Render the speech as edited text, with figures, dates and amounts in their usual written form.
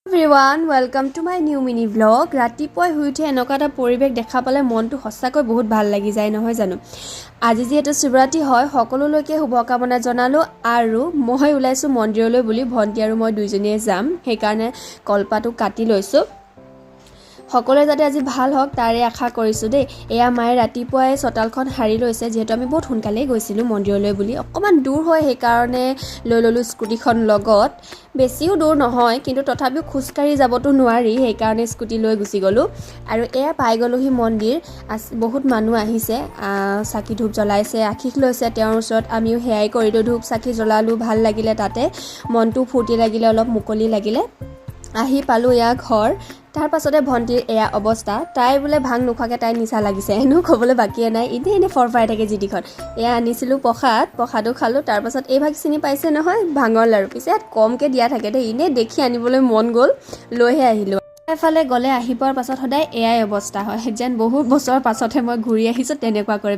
Everyone, welcome to my new mini vlog. ৰাতিপুৱাই শুই উঠি এনেকুৱা এটা পৰিৱেশ দেখা পালে মনটো সঁচাকৈ বহুত ভাল লাগি যায় নহয় জানো। আজি যিহেতু শিৱৰাত্ৰি হয় সকলোলৈকে শুভকামনা জনালো আৰু মই ওলাইছো মন্দিৰলৈ বুলি ভন্টি আৰু মই দুইজনীয়ে যাম সেইকাৰণে কলপাতটো কাটি লৈছো সকলোৱে যাতে আজি ভাল হওক তাৰে আশা কৰিছো দেই এয়া মায়ে ৰাতিপুৱাই চটালখন হাৰি লৈছে যেহেতু আমি বহুত সোনকালে গৈছিলো মন্দিৰলৈ বুলি অকমান দূৰ হয় সেইকাৰণে লৈ ললো স্কুটিখন লগত বেছিও দূৰ নহয় কিন্তু তথাপিও খুচকাৰি যাবতো নোৱাৰি সেইকাৰণে স্কুটি লৈ গুচি গলো আৰু এয়া পাই গলোহি মন্দিৰ বহুত মানুহ আহিছে চাকি ধূপ জ্বলাইছে আশীষ লৈছে তেওঁৰ ওচৰত আমিও হেয়াই কৰিলো ধূপ চাকি জ্বলালো ভাল লাগিলে তাতে মনটো ফূৰ্তি লাগিলে অলপ মুকলি লাগিলে আহি পালো এয়া ঘৰ তাৰ পাছতে ভন্টিৰ এয়া অৱস্থা তাই বোলে ভাং নোখোৱাকে তাই নিচা লাগিছে হেনো ক'বলৈ বাকিয়ে নাই এনে ফৰফৰাই থাকে জিটিখন এয়া আনিছিলো প্ৰসাদো খালো তাৰ পাছত এই ভাগ চিনি পাইছে নহয় ভাঙল আৰু পিছে কমকে দিয়া থাকে দেই এনে দেখি আনিবলৈ মন গ'ল লৈহে আহিলো এফালে গ'লে আহি পোৱাৰ পাছত সদায় এয়াই অৱস্থা হয় যেন বহুত বছৰ পাছতহে মই ঘূৰি আহিছো তেনেকুৱা কৰে